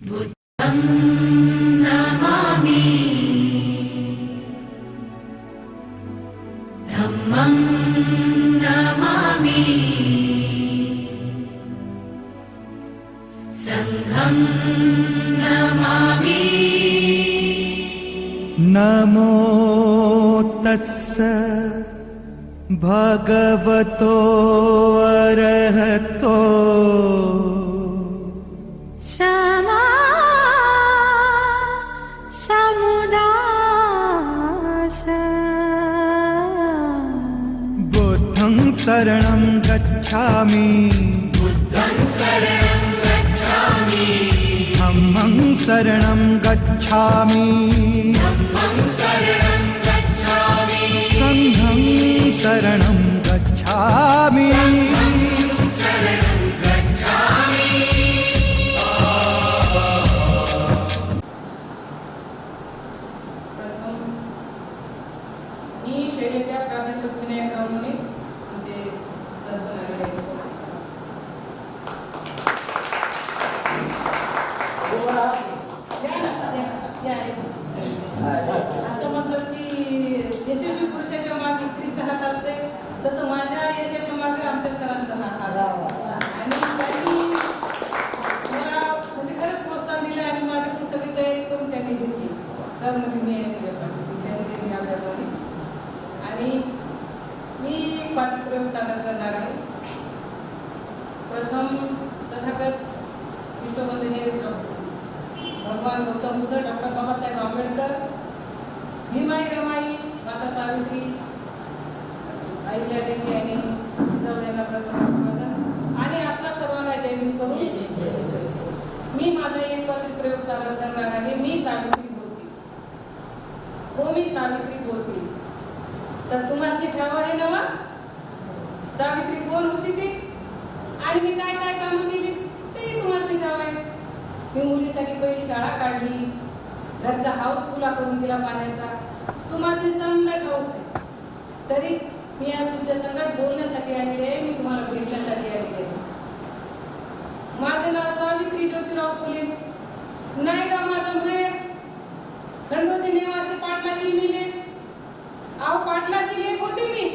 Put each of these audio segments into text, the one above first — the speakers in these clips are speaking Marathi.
बुद्धं नमामि धम्मं नमामि संघं नमामि। नमो तस्स भगवतो अरहतो क्षमा समुदाय। बुद्धं शरणं गच्छामि बुद्धं शरणं गच्छामि धम्मं शरणं गच्छामि धम्मं शरणं गच्छामि संघं शरणं गच्छामि। शरणं गच्छामि। प्रथम मी शैलजा प्राणटक विनायक रावणे म्हणजे सर्व नागरिक असं म्हणतात की यशस्वी पुरुषाच्या मागे स्त्रीचा हात असते, तसं माझ्या यशाच्या मागे आमच्या सरांचा हात आहे. आणि त्यांनी मला म्हणजे खरंच प्रोत्साहन दिलं आणि माझ्याकडून सगळी तयारी करून त्यांनी घेतली. सर म्हणजे मी आहे तुझ्या पाठीशी, त्यांचे मी अभ्यासाने. आणि मी एक पाठप्रयोग सादर करणार आहे. प्रथम तथागत विश्ववंदनीय भगवान गौतम बुद्ध, डॉक्टर बाबासाहेब आंबेडकर, भीमाई रमाई, माता सावित्री, अहिल्यादेवी आणि जिजाऊ यांना प्रथम अभिवादन आणि आपल्या सर्वांना जय भीम करून मी माझा एक प्रयोग सादर करणार आहे. मी सावित्री बोलते. हो, मी सावित्री बोलते. तर तुम्हाला ठाव आहे ना? सावित्री कोण होती ती आणि मी काय काय कामं केली ते तुम्हाला ठाव आहे. मी मुलीसाठी पहिली शाळा काढली, घरचा हाऊस खुला करून दिला पाण्याचा. तुम्हाला समजा ठाऊक आहे. तरी मी आज तुमच्या संगत बोलण्यासाठी आलेले आहे, मी तुम्हाला भेटण्यासाठी आलेले आहे. माझे नाव सावित्री ज्योतिराव फुले. नाही का माझं माहेर खंडोजी निवासी पाटलाची मी लेक. अहो पाटलाची लेक होती मी.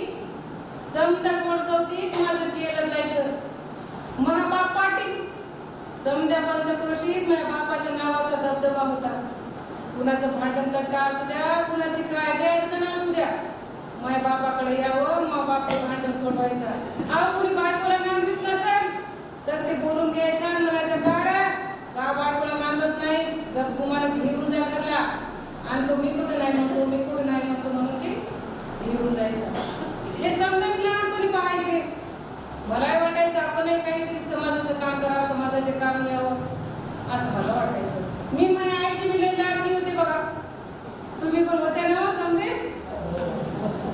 समजा कोण कौतिक माझं केलं जायचं. महाबाप पाटील समध्या पंचक्रोशीत माझ्या बापाच्या नावाचा दबदबा होता. कुणाचं भांडण तट्टा असू द्या, कुणाची काय अडचण असू द्या, माझ्या बापाकडे यावं, मग बापचं भांडण सोडवायचं. अहो कुणी बायकोला नांदवीत नसेल तर ते बोलून घ्यायचं आणि म्हणायचं का बायकोला नांदवत नाहीस, गपगुमाने घेऊन जा घरला. आणि तो मी कुठं नाही म्हणतो, मी कुठं नाही म्हणतो म्हणून ते घेऊन जायचं. हे समजा मी लहानपणी पाहायचे. मलाही वाटायचं आपणही काहीतरी समाजाचं काम करावं, समाजाचे काम यावं असं मला वाटायचं. मी माझ्या आईची मी लई लाडकी होते बघा. तुम्ही पण होत्या ना समजे?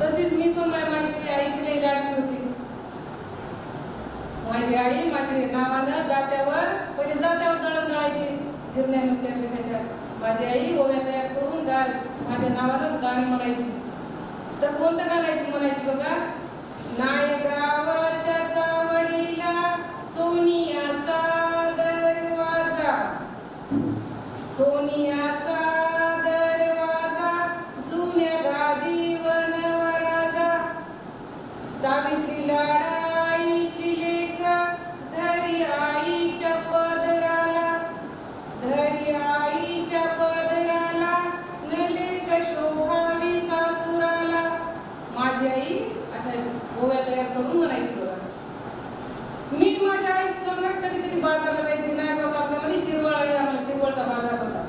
तशीच मी पण माझी आईची लई लाडकी होती. माझी आई माझ्या नावानं जात्यावर पहिले जात्यावर दळण दळायची फिरण्यानुत्या पिठाच्या. माझी आई ओव्या तयार करून माझ्या नावानं गाणी म्हणायची. तर कोणतं गाण्याची म्हणायची बघा? नायगावाच्या चावडीला सोनियाचा दरवाजा, सोनियाचा दरवाजा, जुन्या गादीवर नवराजा, सावित्री लाडाईची लेक, धरी आईच्या पदराला, धरी आईच्या पदराला, न लेक शोभावी सासुराला. माझी आई अशा गोव्या तयार करून म्हणायची बघा. मी माझ्या आई संगत कधी कधी बाजारला जायची. नायगाव तालुक्यामध्ये शिरवळ आहे, आम्हाला शिरवळचा बाजार होता.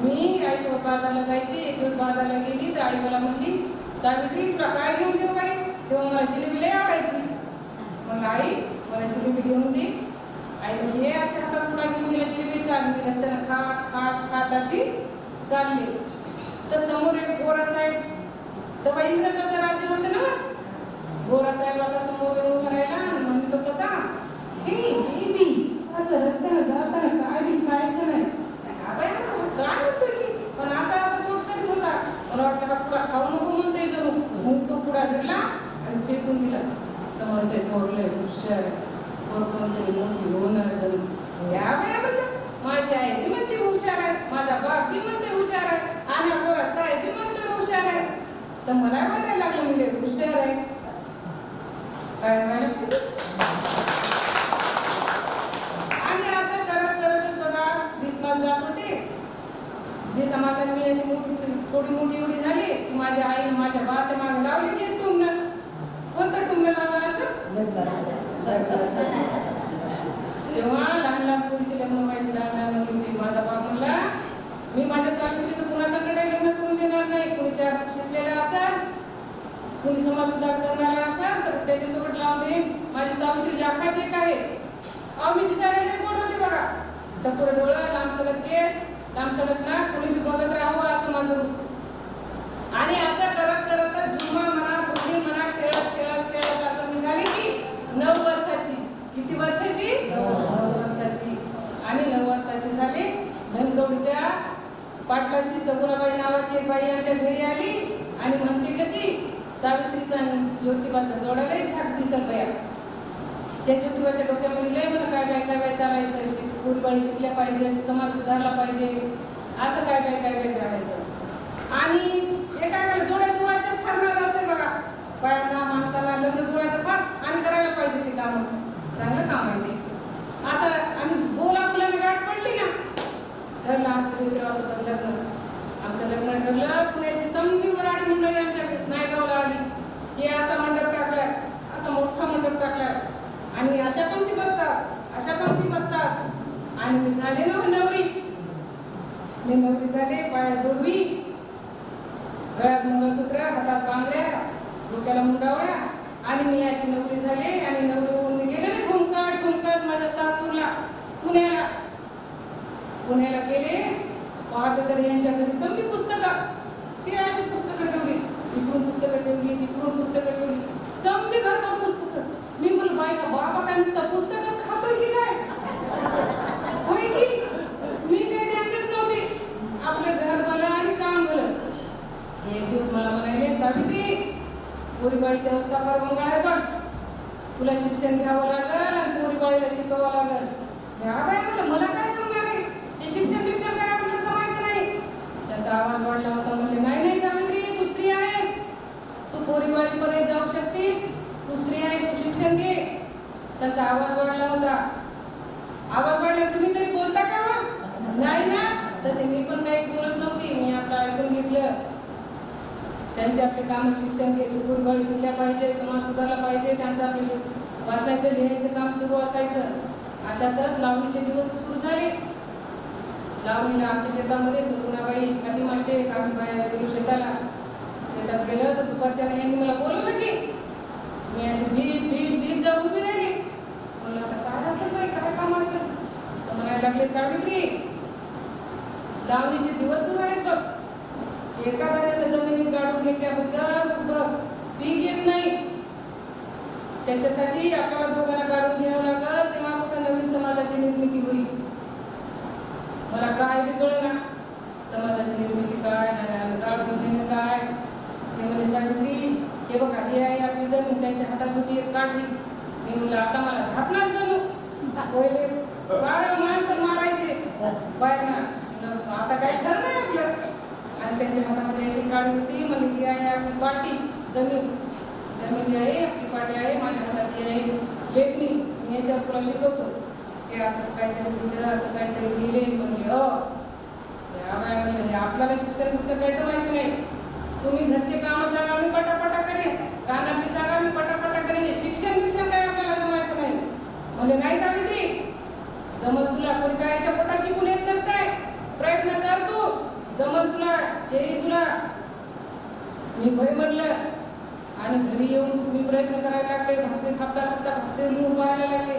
मी आईसोबत बाजारला जायची. एक दिवस बाजारला गेली तर आई मला म्हणली, सावित्री तुला काय घेऊन देऊ बाई? तेव्हा मला जिलेबी लई आवडायची. मग आई मला जिलेबी घेऊन दे. आई म्हणजे हे अशा हातात पुढा घेऊन दिला जिलेबीचा आणि मी रस्त्यानं खात खात खात अशी चालले. तर समोर एक गोरा साहेब, तेव्हा इंग्रजाचं राज्य होतं ना, गोरा साहेब असा समोर उभा राहिला आणि म्हणतो कसा, हे बेबी असं रस्त्यानं जाताना काय बी खायचं नाही. काय म्हणतोय की पण असं पोट करीत होता. मला वाटतं का पुढा खाऊ नको म्हणते जणू. मग तो पुढा धरला आणि फेकून दिला. तर म्हणते पोरले हुशार कोणतरी मोठी होणार जणू. या बाया म्हणलं माझी आई हुशार आहे. काय म्हणाले? आणि असं करत करतच बघा दिसमास जात होते. हे समाजाने मी अशी थोडी मोठी एवढी झाली की माझ्या आईने माझ्या बाच्या मागे लावली ते टुमणं. कोणतं टुमणं लावलं असं? तेव्हा लहान लहान मुलीचे लग्न व्हायचे, लहान लहान मुलीचे. माझा बाप म्हणला मी माझ्या सावित्रीचं कुणासंकट लग्न करून देणार नाही. कुणीच्या शिकलेला असाल, कुणी समाज सुधार करणारा असाल तर त्याच्यासोबत लावून देईन. माझी सावित्री लाखात एक आहे. अहो मी दिसायला लय गोड होते बघा. टपोर डोळं, लांब सडक केस, लांब सडक ना, कुणी बी बघत राहावं असं माझं रूप. आणि असं करत करतच झुमा म्हणा, बुद्धी म्हणा, खेळत खेळत खेळत असं मी झाली की 9 वर्षाची. किती वर्षाची? 9 वर्षाची. आणि 9 वर्षाची झाली. धनकवडीच्या पाटलाची सगुणाबाई नावाची एक बाई आमच्या घरी आली आणि म्हणते कशी सावित्रीचा आणि ज्योतिबाचा जोडाला छाट दिसत बया. त्या ज्योतिबाच्या डोक्यामध्ये लय मला काय बाय चालायचं, पूर्वबाळी शिकल्या पाहिजे, समाज सुधारला पाहिजे, असं काय बाय राहायचं. आणि हे काय झालं, जोड्या जुळवायचं फार नाद असते बघा. बायांना माणसाला लग्न जुळवायचं फार आणि करायला पाहिजे ते काम. चांगलं काम आहे ते. असं आणि बोला गाठ पडली ना, ठरलं आमच्या ज्योतिरावासोबत लग्न. आमचं लग्न ठरलं. पुण्याची समधी वराडी मंडळी आमच्या नायगावला आली. हे असा मंडप टाकलाय, असा मोठा मंडप टाकलाय आणि अशा पंक्ती बसतात. आणि मी झाले ना नवरी. मी नवरी झाले, पाया जोडवी, गळ्यात मंगळसूत्र, हातात बांगड्या, डोक्याला मुंडावळ्या. आणि मी अशी नवरी झाले. आणि नवरी होऊन मी गेले ना ठुमकत माझ्या सासूरला पुण्याला गेले. पाहते तर यांच्या घरी समधी पुस्तकं, ते अशी पुस्तकं ठेवली, इकडून पुस्तकं ठेवली, तिकडून पुस्तकं ठेवली, समधी घरभर पुस्तकं. मी बोल बाई का बाबा काय नुसतं पुस्तकच खातोय की काय? होय की मी काही ध्यान देत नव्हते. आपलं घर भलं आणि काम भलं. एक दिवस मला म्हणाले, सावित्री पोरीबाळीची अवस्था फार बंगाळ आहे बघ, तुला शिक्षण घ्यावं लागल आणि पोरीबाळीला शिकवावं लागल. ह्या बाय म्हटलं मला काय जमणार आहे, हे शिक्षण काय आपल्याला जमायचं नाही. त्याचा आवाज वाढला होता. म्हणले नाही सावित्री, तू स्त्री आहेस, तू पोरीबाळीपर्यंत जाऊ शकतीस, तू स्त्री आहे, तू शिक्षण घे. त्याचा आवाज वाढला होता. आवाज वाढला, तुम्ही तरी बोलता का? नाही ना. तसे मी पण काही बोलत नव्हती. मी आपलं ऐकून घेतलं. त्यांचे आपले काम शिक्षण घे, पोरीबाळी शिकल्या पाहिजे, समाज सुधारला पाहिजे, त्यांचं आपलं वाचण्याचं लिहायचं काम सुरू असायचं. अशातच लावणीचे दिवस सुरू झाले. लावणीला आमच्या शेतामध्ये सगुणाबाई, फातिमा शेख, आम्ही बाहेर गेलो शेताला. शेतात गेलं तर दुपारच्या ह्यांनी मला बोलवलं की मी अशी भीत जाऊन उभी राहिली. म्हणलं आता काय असेल बाई, काय काम असेल? तर म्हणायला लागले, सावित्री लावणीचे दिवस सुरू आहेत बघ. एका दाण्यानं जमिनीत गाडून घेतल्या बघ पीक येत नाही. त्याच्यासाठी आपल्याला दोघांना गाडून घ्यावं लागल, तेव्हा कुठं नवीन समाजाची निर्मिती होईल. मला काय बी कळेना समाजाची निर्मिती काय, गाडून घेणं काय. ते म्हणजे सावित्री हे बघा, हे आहे आपली जमीन. त्यांच्या हातात होती एक काठी. मी म्हणलं आता मला झापणार जणू. पहिले बाळ माणसं मारायचे बायांना, आता काय खरं नाही आपलं. आणि त्यांच्या हातामध्ये अशी काळी होती. म्हणजे ही आहे आपली पाटी, जमीन जी आहे आपली पाटी आहे. माझ्या हातात ही आहे लेखणी. मी याच्यावर तुला शिकवतो. हे असं काहीतरी लिहिलं, असं काहीतरी लिहिले. म्हणले म्हणलं हे आपल्याला शिक्षण काही जमायचं नाही. तुम्ही घरचे कामं सांगा मी पटापटा करेन, रानातली सांगा मी पटापटा करेन. शिक्षण काय आपल्याला जमायचं नाही. म्हणजे नाही सावित्री, जमल तुला. कोणी काय याच्या पोटात शिकून येत नसताय. प्रयत्न कर तू, जमल तुला, हे तुला. मी भय म्हणलं. आणि घरी येऊन मी प्रयत्न करायला लागले. भाकरी थापता भाकरी लिहून पाहायला लागले.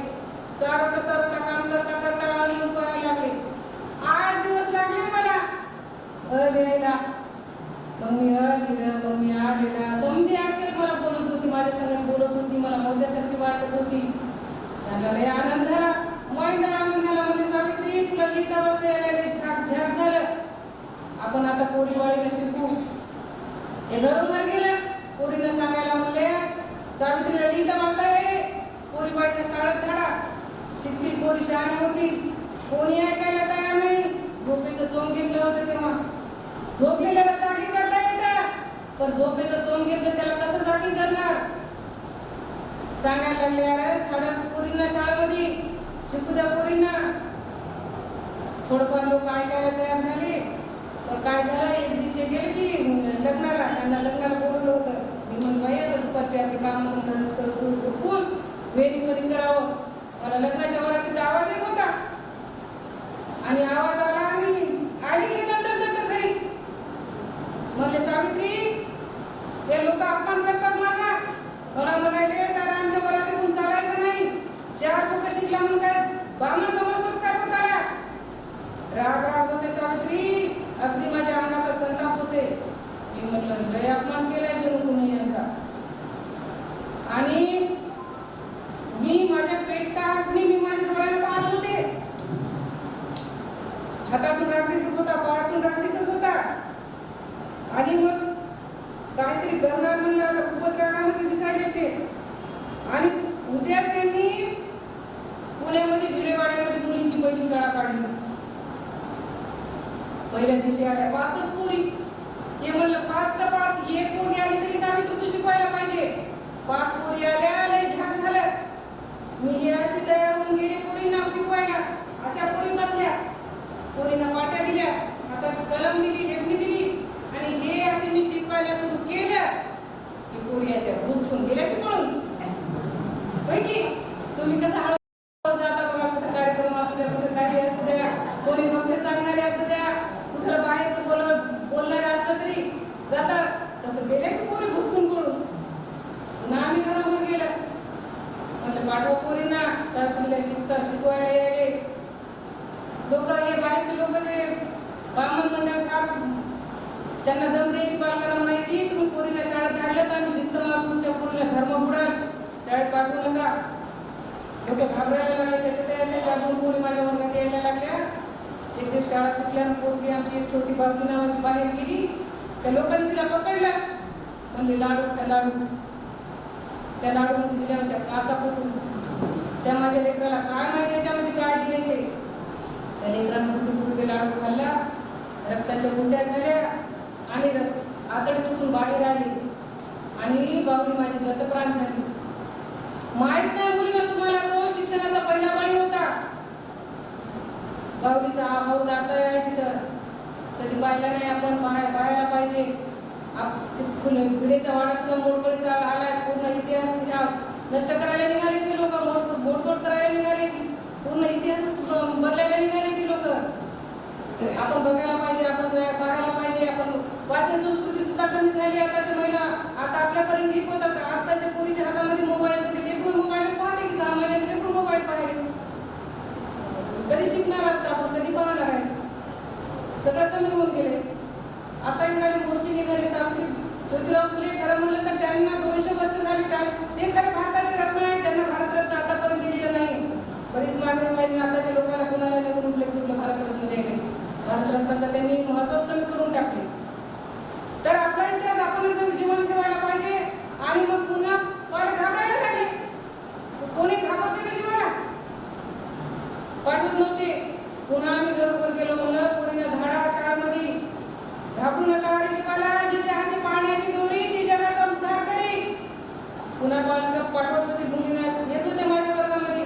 सारवता काम करता लिहून पाहायला लागले. 8 दिवस लागले मला लिहायला. मग मी लिहिलं, मग मी लिहिला. समधी अक्षर मला बोलत होती, माझ्या संगत बोलत होती, मला मोत्यासारखी वाटत होती. त्यांना लय आनंद झाला, महेंद्र आनंद झाला. म्हणजे सावित्री तुला लिहिता वाचता यायला झाक झालं. आपण आता पोरीबाळीला शिकू. हे घरोघर गेलं. पोरीनं सांगायला म्हणले सावित्रीला लिहिता वाचता यायले, पोरीबाळीला शाळेत धाडा, शिकतील पोरी शहाण्या होतील. कोणी ऐकायला तयार नाही. झोपेचं सोंग घेतलं होतं तेव्हा. झोपलेल्याला जागी करता येतं, पण झोपेचं सोन घेतलं त्याला कसं जागी करणार? सांगायला लागले अरे थोड्या पोरींना शाळेमध्ये शिकू द्या पोरींना. थोडंफार लोक ऐकायला तयार झाले. पण काय झालं, एक दिवशी गेले की लग्नाला, त्यांना लग्नाला बोलवलं होतं. मी म्हणून बाई आता दुपारची आपली कामं उठून वेणीमध्ये करावं. मला लग्नाच्या वरातीचा आवाज येत होता आणि आवाज आला आणि आली की नंतर घरी म्हणले सावित्री हे लोक अपमान करतात माझा. मला म्हणाले तर आमच्या वरातीतून चालायचं नाही. 4 लोक शिकला म्हणून काय बामण समजतात का स्वतःला? राग होते सावित्री, अगदी माझ्या अंगाचा संताप होते. मी म्हटलं लय अपमान केलाय जणू कुणी यांचा. आणि मी माझ्या पेटात मी माझ्या डोळ्याला पाहत होते. हातातून राग दिसत होता, पायातून राग दिसत होता. आणि मग काहीतरी करणार म्हणलं आता खूपच रागामध्ये दिसायला ते. आणि उद्याच त्यांनी पुण्यामध्ये भिडेवाड्यामध्ये मुलींची पहिली शाळा काढली. पहिल्या दिवशी आल्या 5च पोरी. ते म्हणलं 5 तर 5, एक पोरी आली तरी सावित्री तू शिकवायला पाहिजे. 5 पोरी आल्या, लय झाक झालं. मी हे अशी तयार होऊन गेले पोरींना शिकवायला. अशा पोरी बसल्या, पोरींना पाट्या दिल्या, हातात कलम दिली, लेखणी दिली आणि हे असे मी शिकवायला सुरू केलं की पोरी अशा घुसकून गेल्या की पळून. होय की तुम्ही कसं हळू जाता बघा, कुठं कार्यक्रम असू द्या, कुठं काही असू द्या, कोणी भक्त सांगणारे असू द्या, कुठलं बाहेरचं बोलणारे असलं तरी जाता. तसं गेल्या की पोरी घुसकून पळून. पुन्हा आम्ही घरावर गेलं. म्हटलं पाठवा पोरींना सावित्रीला शिकवायला यायले. लोक हे बाहेरचे लोक जे ब्राह्मण मंडळ फार त्यांना दम द्यायची, पालकांना म्हणायची तुम्ही पोरीला शाळेत धाडलं तर आम्ही जिद्द मारून तुमच्या पोरीला धर्म बुडाल, शाळेत पाठवू नका. लोक घाबरायला लागले. त्याच्यात अशा 4 पोरी माझ्या वर्गात यायला लागल्या. एक दिवस शाळा सुटल्यानं पोरगी आमची एक छोटी बाबली नावाची बाहेर गेली. त्या लोकांनी तिला पकडलं. म्हणले लाडू खा लाडू. त्या लाडूमध्ये दिल्या होत्या काचा फुटून. त्या माझ्या लेकराला काय माहिती त्याच्यामध्ये काय दिले ते. त्या लेकरानं कुठून ते लाडू खाल्ला, रक्ताच्या उलट्या झाल्या आणि आतडे तुटून बाहेर आले आणि बाबली माझी गतप्राण झाली. माहित नाही मुलीला तुम्हाला तो शिक्षणाचा पहिला बळी होता. बावलीचा भाऊ दाता आहे तिथं, कधी पाहिला नाही आपण, पाहायला पाहिजे. भिडेचा वाडा सुद्धा मोडकळीचा आलाय. पूर्ण इतिहास नष्ट करायला निघाले ते लोक, मोडतोड करायला निघाले. पूर्ण इतिहास बदलायला निघाले ती लोक. आपण बघायला पाहिजे, आपण पाहायला पाहिजे. आपण वाचन संस्कृती सुद्धा कमी झाली आताच्या महिला. आता आपल्यापर्यंत ठीक होतं का? आजकालच्या पोरीच्या हातामध्ये मोबाईल, तर ते लेकरून मोबाईलच पाहते की 6 महिन्याचे लेकरून मोबाईल पाहिले. कधी शिकणार आता आपण, कधी पाहणार आहे? सगळं कमी होऊन गेले. आता निघाले मोर्चे निघाले. सावित्री ज्योतिराव फुले खरं म्हणलं तर त्यांना 200 वर्ष झाली. ते खरे भारताचे रत्न आहेत. त्यांना भारतरत्न आतापर्यंत दिलेलं नाही. बरीच मागणी पाहिजे. आताच्या लोकांना कोणाला नवीन उठले सुटलं भारतरत्न द्यायला. भारतरत्नाचा त्यांनी महत्वच कमी करून टाकले. तर आपला इतिहास आपण जीवन ठेवायला पाहिजे. आणि मग पुन्हा घाबरायला लागले. कोणी घाबरते का जीवाला? पाठवत नव्हते. पुन्हा आम्ही घरोघर गेलो. म्हणलं पोरींना धाडा शाळेमध्ये. घाबरू नका हरिजीवाला, जिच्या हाती पाण्याची दोरी ती जगाचा उद्धार करी. पुन्हा पालक पाठवत होते. मुलींना येत होते माझ्या वर्गामध्ये.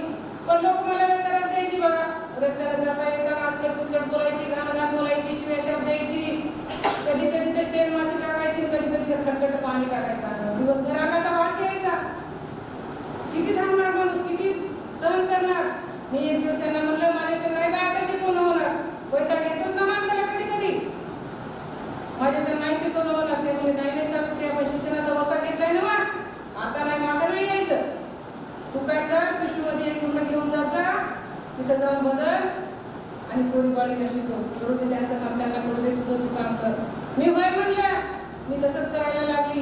पण लोक मला त्रास द्यायची बघा. रस्त्याला जाता येताना आजकल कुचकट बोलायची, घाण बोलायची, शिव्या शब्द द्यायची. कधी कधी तर शेण माती टाकायची, कधी कधी तर खरकट पाणी टाकायचं. दिवसभर अंगाचा वास यायचा. किती थांबणार माणूस, किती सहन करणार? मी एक दिवस यांना म्हणलं माझ्याचं नाही बाय आता शिकवणं होणार. वैताग येतोच ना माणसाला कधी कधी. माझ्याचं नाही शिकवणं होणार. ते म्हणजे नाही सावित्री आपण शिक्षणाचा वसा घेतलाय ना, आता नाही मागं नाही यायचं. तू काय कर, पिशवीमध्ये एक मुलं घेऊन जात जा, तिथं जाऊन बदल आणि पोळीपाळीला शिकव. करू दे त्यांचं काम, त्यांना करू दे, तुझं तू काम कर. मी वय म्हणलं, मी तसंच करायला लागली.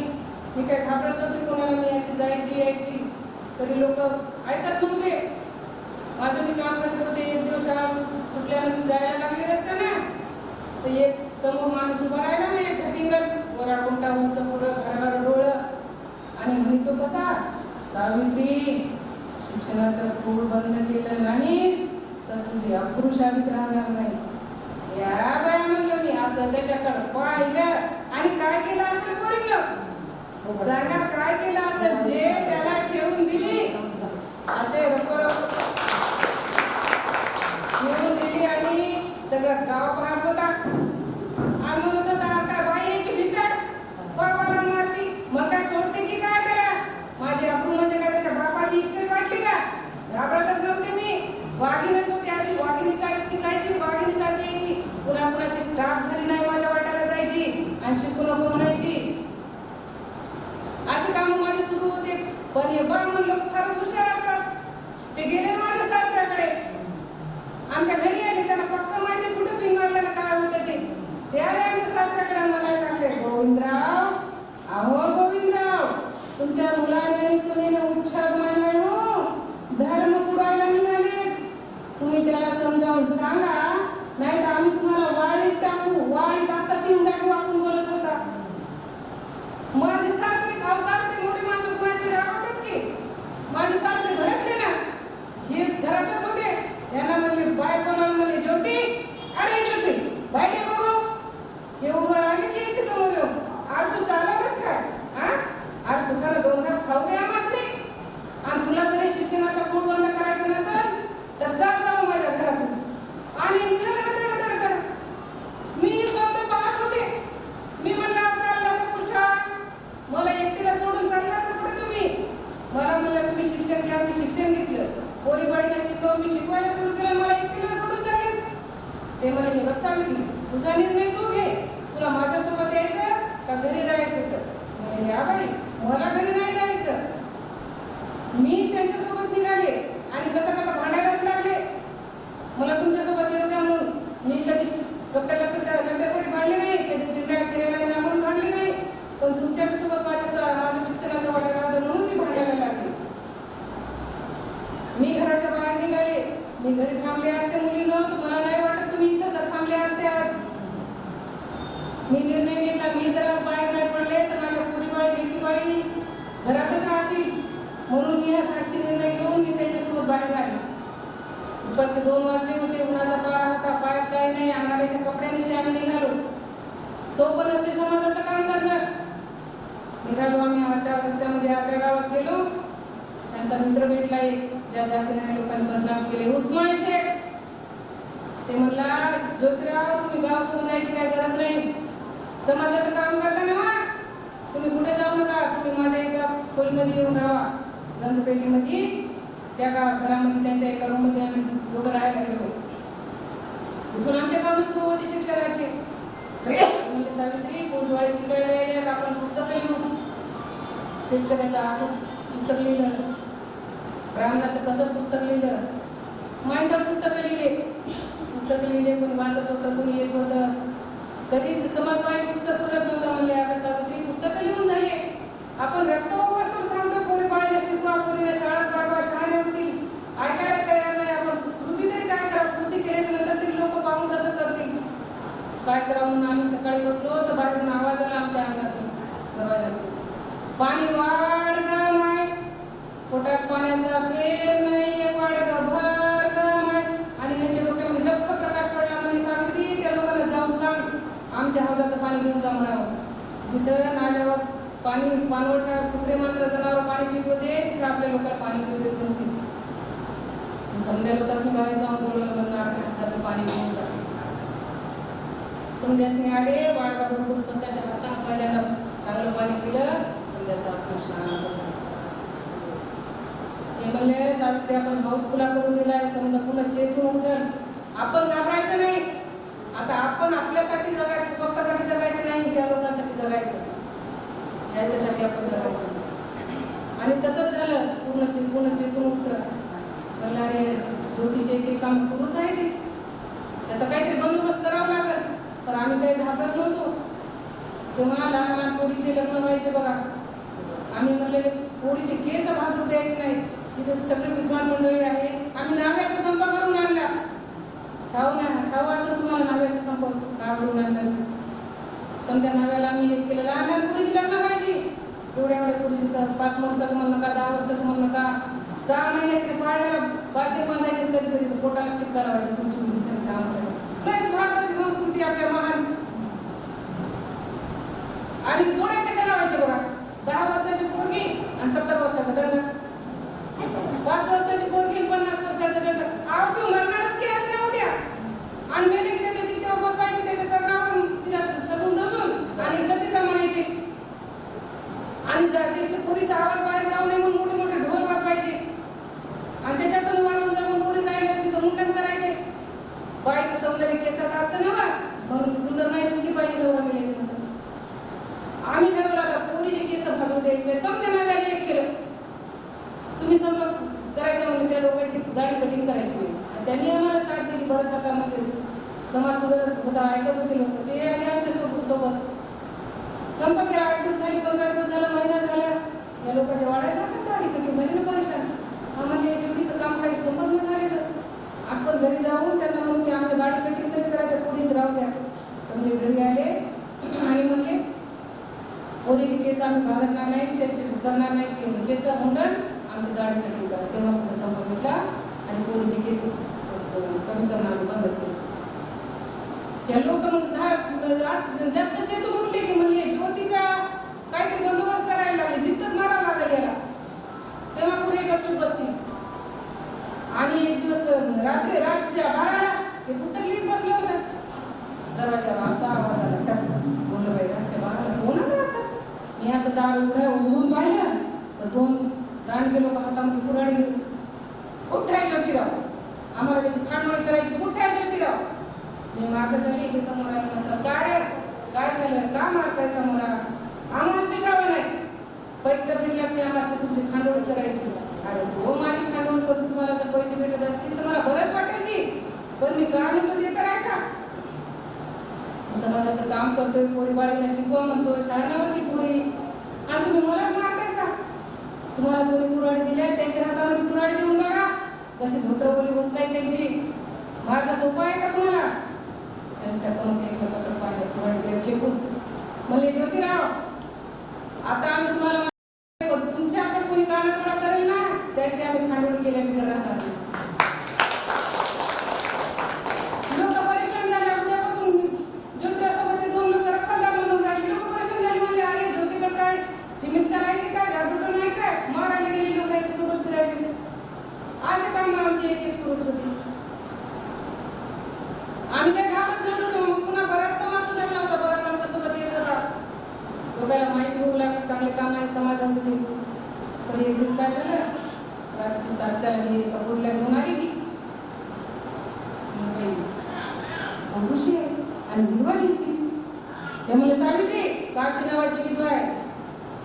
मी काय घाबरत नव्हती कोणाला. मी अशी जायची यायची तरी लोक ऐकत नव्हते. माझं मी काम करीत होते. एक दिवस शाळा सुटल्यानंतर जायला लागली रस्त्याने, तर एक समोर माणूस उभा राहिला ना, एक ढटिंगत वरा कोणता उंच पुरं घराघर डोळं आणि म्हणतो कसा, सावित्री शिक्षणाचं खूळ बंद केलं नाहीस तर तुझी अपृषावीत राहणार नाही. या बाया म्हणलं मी असं त्याच्याकडे पाहिलं आणि काय केलं असेल पोरीनं? सांगा काय केलं असेल? जे त्याला ठेवून दिली असे ठेवून दिली आणि सगळं गाव पाहत होता आणि म्हणत होता काय बाई आहे की भितर बाबाला मारती मग काय सोडते की काय त्याला? माझी अप्रू म्हणजे काय त्याच्या बापाची इस्टेट वाटली का? घाबरतच नव्हते मी. वाघिणीच होती, अशी वाघिणी सारखी जायची, वाघिणी सारखी यायची. कुणाची टाक झाली नाही माझ्या वाट्याला जायची आणि शिकू नको म्हणायची. अशी कामं माझी सुरू होते. पण हे ब्राह्मण लोक फारच हुशार असतात. ते गेले माझ्या सासऱ्याकडे, आमच्या घरी आले. त्यांना पक्का माहिती कुठे पिन मारल्याला काय होतं ते आले आमच्या सासऱ्याकडे. मला सांगले गोविंदराव, अहो गोविंदराव, तुमच्या मुलाने आणि सुनेने उच्छाद मांडलाय हो, धर्म बुडायला निघाले. तुम्ही त्याला समजावून सांगा, नाही तर आम्ही तुम्हाला वाळीत टाकू. वाळीत असा 3 जागी वाकून बोलत होता. माझे सासरे मोठी माणसं कुणाची राहतात की? माझे सासरे भडकले ना. हे घरातच होते. यांना म्हणले बाय कोणाला म्हणले ज्योती, अरे ज्योती बाय बघू. हे उभं राहिले की याच्या समोर येऊ. आज तू चालवलंस काय? आज सुखाला 2 घास खाऊ दे आम्हाला. आणि तुला जरी शिक्षणाचा पोट बंद करायचा नसेल तर जाऊ माझ्या घरातून. आणि निघाले ना तड. मी स्वतः पाहत होते. मी म्हणला चालला असं पुष्ठा, मला एकटीला सोडून चालला असं कुठे तुम्ही? मला म्हणलं तुम्ही शिक्षण घ्या. मी शिक्षण घेतलं. पोरी बाळीला शिकवून मी शिकवायला सुरू केलं. मला एकटीला सोडून चालले. ते मला हे बघ सावित्री, तुझा निर्णय तू घे. तुला माझ्यासोबत यायचं का घरी राहायचं? तर मला या बाई, मला घरी नाही राहायचं. मी त्यांच्यासोबत निघाले आणि कसं भांडायलाच लागले. मला तुमच्यासोबत येऊ द्या म्हणून. मी कधी कपड्याला त्यासाठी भांडले नाही, कधी फिरायला द्या म्हणून भांडले नाही. पण तुमच्यासोबत माझं शिक्षणाचा वाटा राहू द्या म्हणून मी भांडायला लागले. मी घराच्या बाहेर निघाले. मी घरी थांबले असते मुलीनं तर मला नाही वाटत तुम्ही इथं तर थांबले असते आज. मी निर्णय घेतला, मी जर आज बाहेर नाही पडले तर माझ्या पोरीबाळी लेकीबाळी घरातच राहतील. म्हणून मी हा धाडसी निर्णय घेऊन मी त्यांच्यासोबत बाहेर आले. दुपारचे 2 वाजले होते. उन्हाचा पारा होता. पायात काही नाही, अंगारेच्या कपड्यानिशी आम्ही निघालो. सोपं नसते समाजाचं काम करणं. निघालो आम्ही अर्ध्या रस्त्यामध्ये अर्ध्या गावात गेलो. त्यांचा मित्र भेटला एक, ज्या जातीने लोकांनी बदनाम केले, उस्मान शेख. ते म्हणला ज्योतिराव, तुम्ही गाव सोडून जायची काही गरज नाही. समाजाचं काम करता ना, तुम्ही कुठे जाऊ नका. तुम्ही माझ्या एका खोलीमध्ये येऊन राहा. गंजपेटीमध्ये त्या घरामध्ये त्यांच्या एका रूममध्ये आम्ही दोघं राहायला गेलो. इथून आमच्या कामं सुरू होती शिक्षणाची. म्हणजे सावित्री, पोटवाळी शिकायला यायल्यात, आपण पुस्तकं लिहू. शेतकऱ्याचं आसू पुस्तक लिहिलं, ब्राह्मणाचं कसं पुस्तक लिहिलं, माहिती पुस्तकं लिहिले. कोणी वाचत होतं, कोणी येत होतं. तरी समाजवादी इतकं सुरत नव्हतं. म्हणले अगं सावित्री, पुस्तकं लिहून झाले. आपण रक्त वस्तू सांगतो पोरी बाळीला शिकवा, पोरीला शाळेत पाठवा, शहाणे होतील. ऐकायला तयार नाही. आपण कृती तरी काय करा? कृती केल्याच्या नंतर तरी लोक पाहून कसं करतील? काय करा म्हणून आम्ही सकाळी बसलो तर बाहेरून आवाज आला आमच्या अंगणातून, दरवाजातून, पाणी वाढ ग माय, पोटात पाण्याचा थेंब नाहीये, वाढ ग भर ग माय. आणि ह्यांच्या डोक्यामध्ये लख्ख प्रकाश पडला. म्हणजे सावित्री, त्या लोकांना जाऊन सांग आमच्या हौदाचं पाणी घेऊन जा म्हणावं. जिथं नाल्यावर पाणी पाणवठा कुत्रे मात्र जनावर पाणी पित होते तिथं आपल्या लोकांना पाणी पिऊ देत नव्हते. समध्या लोकांनी बाहेर जाऊन बोलवलं, म्हणून आमच्या हातातलं पाणी घेऊन जा. समध्यासने आले, वाडगा भरपूर स्वतःच्या हातानं पहिल्यांदा चांगलं पाणी पिलं. समध्याचा आत्मा शांत झाला. हे म्हणले सावित्री, आपण भाऊ खुला करून दिलाय. समजा पुन्हा चेतून उठल. आपण घाबरायचं नाही. आता आपण आपल्यासाठी जगायचं, स्वतःसाठी जगायचं नाही, त्या लोकांसाठी जगायचं. याच्यासाठी आपण जगायचं. आणि तसंच झालं. पूर्ण चेतून उठलं. म्हणलं अरे ज्योतीचे एक काम सुरूच आहे ते, त्याचा काहीतरी बंदोबस्त करावा लागेल. पण आम्ही काही घाबरत नव्हतो. तेव्हा लहान पोरीचे लग्न व्हायचे बघा. आम्ही म्हणले पोरीचे केस भाजून द्यायचे नाही. इथे सगळे विद्वान मंडळी आहे. आम्ही नाव्याचा संप करून आणला. ठाऊ असं तुम्हाला नाव्याचा संप काढून आणला. समजा नाव्याला आम्ही हे केलं. लहान पोरीची लग्न व्हायची. एवढ्या पोरीची 5 वर्षाचं म्हणू नका, 10 वर्षाचं म्हणू नका. 6 महिन्याचे पाळण्याला बाशे बांधायचे. कधी कधी पोटाला स्टिक करावायचं. तुमची मुलीचं काम करायचं. लयच भारताची संस्कृती आपल्या महान केसात असतं ना म्हणून ती सुंदर नाही दिसली पाहिजे नवरा मेल्याच्या नंतर. आम्ही ठरवलं आता पोरीचे केस फाटू द्यायचे समजा नाही एक केलं तुम्ही समजा करायचं म्हणजे त्या लोकांची दाढी कटिंग करायची नाही आणि त्यांनी आम्हाला साथ दिली. बरंच आता म्हणजे समाज सुधारक होता ऐकत होते लोक ते आले आमच्या सोबत संपर्क 8 दिवस झाले 15 दिवस झाला महिना झाला या लोकांच्या वाड्यात आपण दाढी कटिंग झाली ना परेशान. आम्हाला ज्योतीचं काम काही समजणं झाले तर आपण घरी जाऊन त्यांना म्हणून की आमच्या दाढी कटिंग तरी करा त्या पोलीस राहू द्या. समजे घरी आले आणि म्हणले पोरीचे केस आम्ही घालणार नाही त्याचे करणार नाही की केस मुंडन आमची दाढी कटिंग करा. तेव्हा कुठं संपर्क म्हटला आणि पोरीचे केस कमी करणार बंद केलं. या लोक मग जास्त चेतून उठले की म्हणजे ज्योतीचा काहीतरी बंदोबस्त करायला लागले जिद्दच मारावं लागेल याला. तेव्हा कुठे गपचूप बसतील. आणि एक दिवस रात्री 12ला हे पुस्तक लिहित बसले होते दरवाजाला असा आवाज आला टक. बोललं बाई रातच्या 12ला कोण आलं असं. मी असं दार उघडून पाहिलं तर 2 रांडगे लोक हातामध्ये कुऱ्हाडी घेऊन उठाय ज्योतिराव आम्हाला त्याची खांडोळी करायची उठाय ज्योतिराव. मी मागं झाली हे समोर आले म्हणतात काय झालं का मारताय समोर आम्हाला ठेवा नाही पैक भेटला की आम्हाला तुमची खांडोळी करायची. अरे हो माझी खांडोळी करून तुम्हाला जर पैसे भेटत असतील तर मला बरंच वाटेल की पण मी का म्हणतो ते तर ऐका. समाजाचं काम करतोय पोरी बाळीला शिकवा म्हणतोय शहाणावती पोरी आणि तुम्ही मलाच मारतायसा. तुम्हाला कोणी कुऱ्हाडी दिल्या त्यांच्या हातामध्ये कुऱ्हाडी देऊन बघा कशी धोत्रबोली होत नाही त्यांची. मारणं सोपं आहे का तुम्हाला. त्यांनी एकमेकाकडे पाहिलं कुऱ्हाडी फेकून म्हणले ज्योतिराव आता आम्ही तुम्हाला तुमच्याकडे कोणी कानातोडा करेल ना त्याची आम्ही खांडोळी केल्या बिगर राहणार. लोक परेशान झाले उद्यापासून ज्योतिरासोबत 2 लोक रक्तदान म्हणून राहिले. लोक परेशान झाले म्हणले अरे ज्योतिकडे काय चिमित करायचे काय जादूटं नाही काय मारायला गेले लोक याच्यासोबत फिरायले. असे काम आमची एक सुरूच होती. आम्ही काही घाबरत नव्हतो. पुन्हा बराच समाज सुधारला होता बराच आमच्यासोबत येत होता. लोकांना माहिती होऊ लागली चांगले काम आहे समाजाचं ते. पण एक दिवस काय झालं रात्री 7च्या गेली कपूरला घेऊन आली की खुशी आहे आणि विधवा दिसती. ते म्हणले सावित्री काशी नावाची विधवा आहे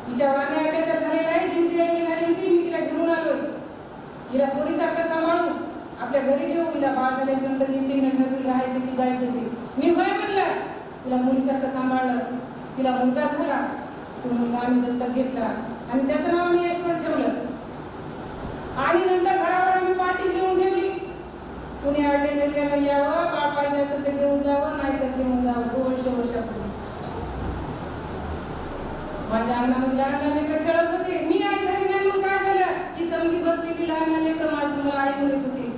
तिच्या वाणी अत्याचार झालेला आहे जीवती झाली होती मी तिला घेऊन आलो. हिला पोरीसारखं सांभाळू आपल्या घरी ठेवू. हिला बाळ झाल्याच्या नंतर हिने ठरवून राहायचं की जायचं ते मी होय म्हणलं. तिला मुलीसारखं सांभाळलं. तिला मुलगा झाला. तो मुलगा आम्ही दत्तक घेतला आणि त्याचं नाव आम्ही यशवंत ठेवलं. आणि नंतर घरावर आम्ही पाठीच घेऊन ठेवली. कुणी अडले निर्णयाला यावं बाळ पाहिजे असेल तर घेऊन जावं नाही तर घेऊन जावं. 200 वर्षापूर्वी माझ्या अंगणामध्ये लहान लहान लेकरं खेळत होते. मी आई झाली नाही म्हणून काय झालं ही समिती बसलेली लहान लहान लेकरं माझी मला आई म्हणत होती.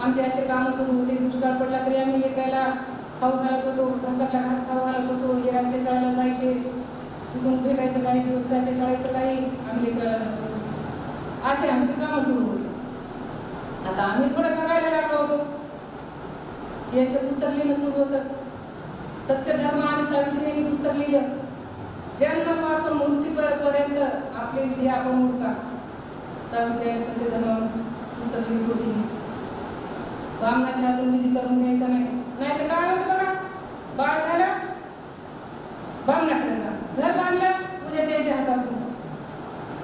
आमचे असे कामं सुरू होते. दुष्काळ पडला तरी आम्ही लेकरायला खाऊ घालत होतो. घासातला घास खाऊ घालत होतो. हिरांच्या शाळेला जायचे तिथून भेटायचं काही दिवस त्याच्या शाळेचं काही आम्ही लेकराला जात होतो. असे आमची कामं सुरू होती. आता आम्ही थोडं करायला लागलो होतो. याचं पुस्तक लिहिणं सुरू होतं. सत्यधर्म आणि सावित्री यांनी पुस्तक लिहिलं. जन्मापासून मृत्यूपर्यंत आपले विधी आपण का सावित्री आणि सत्यधर्म पुस्तक लिहित होती. बामणाच्या हातून विधी करून घ्यायचा नाही तर काय होतं बघा बाळ झालं बामणाकडे जा घर बांधलं पूजा त्यांच्या हातातून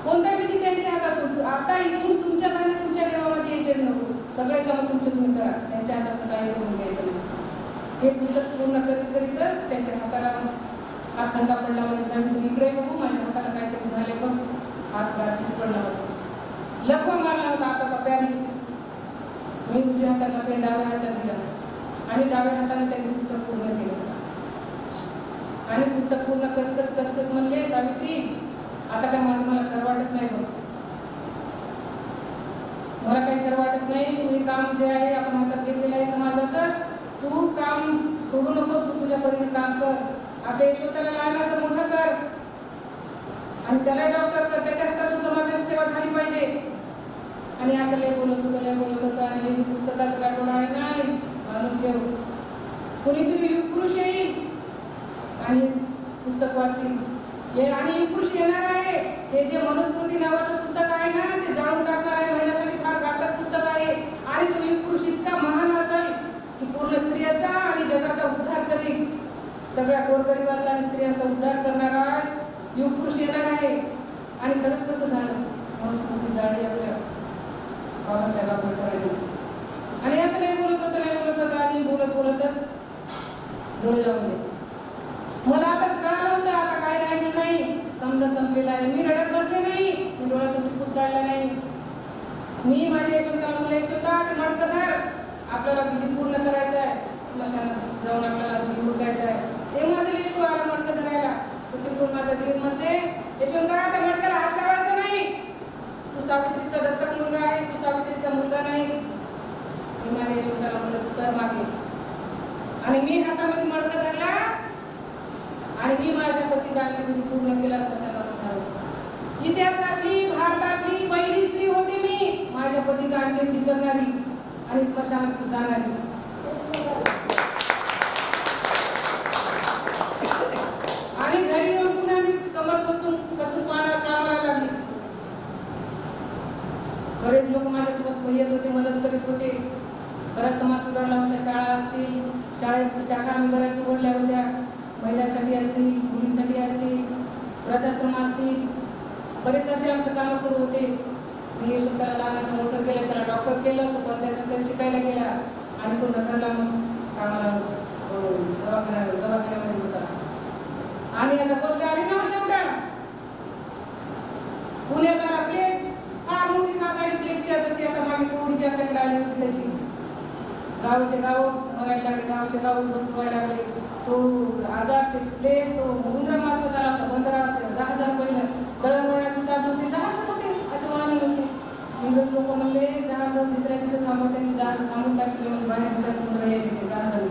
कोणता विधी त्यांच्या हातातून. आता इथून तुमच्या आणि तुमच्या देवामध्ये यायचे नको. सगळे कामं तुमचे तुम्ही करा. त्यांच्या हातातून काही करून घ्यायचं नाही. हे पुस्तक पूर्ण करीतच त्यांच्या हाताला हात थंडा पडला म्हणजे सावित्री इकडे बघू माझ्या हाताला काहीतरी झाले बघ. हात गारचीच पडला होता. लकवा मारला होता आता पॅरालिसिस. मी उजव्या हाताला पेन डाव्या हातात दिला आणि डाव्या हाताने त्यांनी पुस्तक पूर्ण केलं. आणि पुस्तक पूर्ण करीतच म्हणले सावित्री आता काय माझं मला खरं वाटत नाही बघ. मला काही खरं वाटत नाही. तू हे काम जे आहे आपण हातात घेतलेलं आहे समाजाचं तू काम सोडू नको. तू तुझ्या परीने काम कर. आपल्या यशवंताला लहानाचं मोठं कर आणि त्याला डॉक्टर कर. त्याच्या हातात समाजाची सेवा झाली पाहिजे. आणि असं लय बोलत होतं आणि हे जे पुस्तकाचं गाठोडं आहे ना मानून ठेव. कोणीतरी पुरुष येईल आणि पुस्तक वाचतील आणि पुरुष येणार आहे. हे जे मनुस्मृती नावाचं पुस्तक आहे ना ते जाळून टाकणार आहे. महिलांसाठी फार घातक पुस्तक आहे आणि तो पुरुष इतका महान असेल की पूर्ण स्त्रियाचा सगळ्या गोरगरिबाचा आणि स्त्रियांचा उद्धार करणारा युग पुरुष येणार आहे. आणि खरंच तसं झालं. मनुस्मृती जाडी आपल्या बाबासाहेब आंबेडकरांनी. आणि असं नाही बोलत होतं आणि बोलतच डोळे लावून दे. मला आता कळालं होतं आता काय राहिलेलं नाही, समजा संपलेला आहे. मी रडत बसले नाही, मी डोळ्यातून टुपूस काढला नाही. मी माझ्या यशवंताला म्हणले, यशवंता ते मडकं धर, आपल्याला विधी पूर्ण करायचा आहे, स्मशानात जाऊन आपल्याला विधी उरकायचा आहे. ते माझं लेकरू आलं मडकं धरायला. तर ते कोण माझा धीर म्हणते, यशवंता त्या मडक्याला हात लावायचा नाही, तू सावित्रीचा दत्तक मुलगा आहेस, तू सावित्रीचा मुलगा नाहीस. मी माझ्या यशवंताला म्हणलं, तू सर मागे. आणि मी हातामध्ये मडकं धरला आणि मी माझ्या पतीचा अंत्यविधी पूर्ण केला स्मशानात. इतिहासातली भारतातली पहिली स्त्री होती मी, माझ्या पतीचा अंत्यविधी करणारी आणि स्मशानात जाणारी. आणि घरी येऊन पुन्हा मी कमर कचून कामाला लागली. बरेच लोक माझ्यासोबत येत होते, मदत करीत होते. बराच समाज सुधारला होता. शाळा असतील, शाळेत शाखा आम्ही बऱ्याच उघडल्या होत्या. महिलांसाठी असतील, मुलींसाठी असतील, वृद्धाश्रम असतील, बरेच असे आमचं कामं सुरू होते. मी यशवंताला लहानाचं मोठं केलं, त्याला डॉक्टर केलं, तो परदेशात शिकायला गेला आणि तो नगरला मग कामाला दवाखान्यामध्ये होता. आणि आता गोष्ट आली ना शेवटा पुण्यात आला प्लेग, फार मोठी साधारी प्लेगच्या, जशी आता मागे कोविडची आपल्याकडे आली होती तशी. गावचे गाव मरायला लागले, गावचे गाव उद्ध्वस्त व्हायला लागले. तो आजार ते प्लेग तो उंदरा मार्फत आला होता. बंदरात जहाजानं पहिलं दळणवळणाची साधन होती, जहाजच होते असे वाहने होते. इंग्रज लोक म्हणले जहाज तिसऱ्या तिथे थांबा, त्यांनी जहाज थांबून टाकले. म्हणजे बाहेर देशात उंदरा येते ते जहाजाने.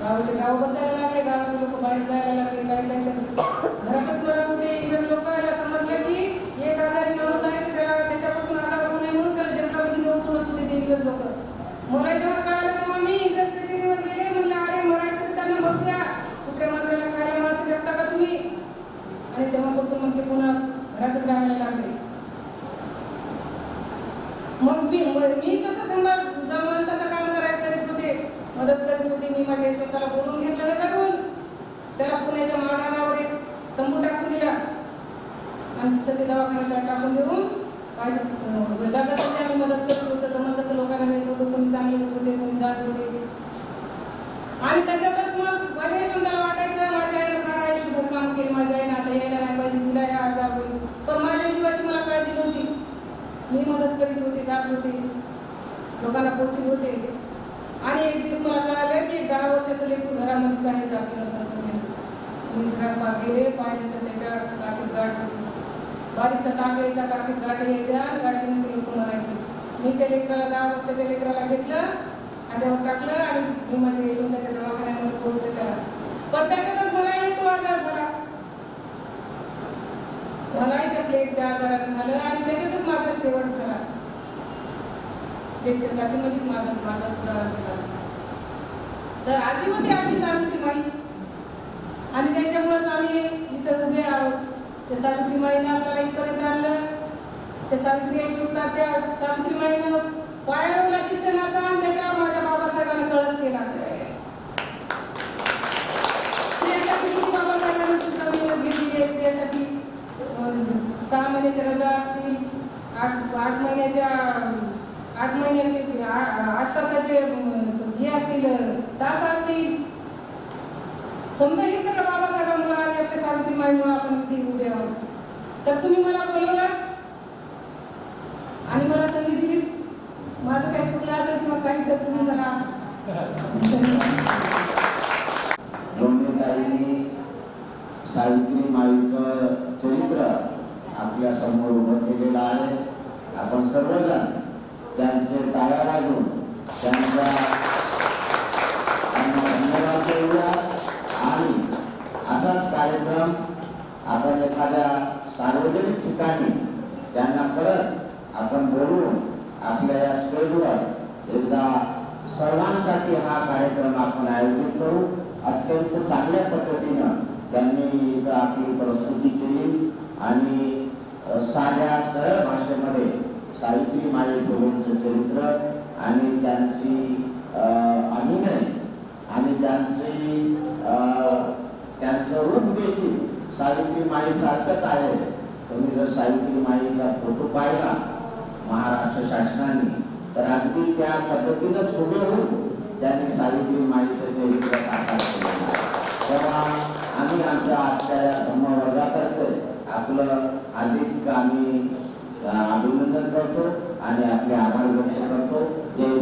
गावाचे गाव बसायला लागले, गावाचे लोक बाहेर जायला लागले. काही तर घरातच मरत होते. इंग्रज लोकांना समजलं की एक आजारी माणूस आहे, त्याला त्याच्यापासून आजार होऊ नये म्हणून त्याला जंगलामध्ये नेऊन सोडत होते ते इंग्रज लोक. मला जेव्हा कळालं तेव्हा मी इंग्रज कचेरीवर गेले. म्हणलं अरे मरायचं तर त्यांना बघ द्या, कुत्र्या मात्राला खायला माणसं भेटता का तुम्ही. आणि तेव्हापासून मग ते पुन्हा घरातच राहायला लागले. मग मी जसं जमल तसं काम करीत होते, मदत करीत होते. मी माझ्या यशवंताला बोलून घेतलं ना टाकून, त्याला पुण्याच्या माळरानावर एक तंबू टाकून दिला आणि तिथं ते दवाखान्यात टाकून देऊन लागत होते. आम्ही मदत करत होतो, जमत तसं लोकांना नेत होतो. कोणी चांगले होत होते, कोणी जात होते. आणि तशातच मग माझ्या यशवंताला वाटायचं माझ्या आईनं फार आयुष्यभर काम केले, माझ्या आईनं आता यायला नाही पाहिजे, तिला ह्या आजार होईल. पण माझ्या जीवाची मला काळजी नव्हती. मी मदत करीत होते, जात होते, लोकांना पोचत होते. आणि एक दिवस मला कळालं की 10 वर्षाचं लेकरू घरामध्येच आहे. मी घरात गेले, पाहिले तर त्याच्या काठीत गाठ होती. बारीकसा ताप यायचा, काठीत गाठ यायच्या, गाठीनंतर लोक मरायचे. मी त्या लेकराला 10 वर्षाच्या लेकराला घेतलं आणि त्यावर टाकलं आणि मी माझ्या यशवंताच्या दवाखान्यामध्ये पोहोचले त्याला. पण त्याच्यातच मलाही तो आजार झाला. मलाही त्या प्लेगच्या आजाराने झालं आणि त्याच्यातच माझा शेवट झाला. प्लेगच्या साथीमध्येच माझा सुद्धा झाला. तर अशी होती आपली सावित्रीबाई आणि त्याच्यामुळेच आम्ही इथं उभे आहोत. त्या सावित्रीबाईने आपल्याला इथपर्यंत आणलं. त्या सावित्री होतात, त्या सावित्रीबाईनं पाया लावला शिक्षणाचा आणि त्याच्यावर माझ्या बाबासाहेबांनी कळस केला. बाबासाहेबांनी सुद्धा मेहनत घेतली आहे त्यासाठी. 6 महिन्याच्या रजा असतील, 8 महिन्याचे 8 तासाचे हे असतील, तास असतील. समजा हे सगळं बाबासाहेबांमुळे आणि आपल्या सावित्रीबाईमुळे आपण इथे उभे आहोत. तर तुम्ही मला बोलवलं आणि मला संधी दिली. माझं काही चुकलं असेल किंवा काही तर तुम्ही मला दोन्ही ताईंनी सावित्रीबाईचं चरित्र आपल्या समोर उभं केलेलं आहे. आपण सर्वजण त्यांचे टाळ्या वाजवून त्यांना धन्यवाद देऊया. आणि असाच कार्यक्रम आपण एखाद्या सार्वजनिक ठिकाणी त्यांना परत आपण बोलवून आपल्या या स्टेजवर एकदा सर्वांसाठी हा कार्यक्रम आपण आयोजित करू. अत्यंत चांगल्या पद्धतीनं त्यांनी इथं आपली प्रस्तुती केली आणि साध्या सरळ भाषेमध्ये सावित्रीबाई फुलेंचं चरित्र आणि त्यांची अभिनय आणि त्यांची सावित्री माई सारखंच आहे. तुम्ही जर सावित्री माईचा फोटो पाहिला महाराष्ट्र शासनाने तर अगदी त्या पद्धतीनंच उभे होऊन त्यांनी सावित्री माईचं चरित्र साकार केलेलं आहे. तेव्हा आम्ही आमच्या आजच्या धर्मवर्गातर्फे आपलं अधिक आम्ही अभिनंदन करतो आणि आपले आभार व्यक्त करतो. जय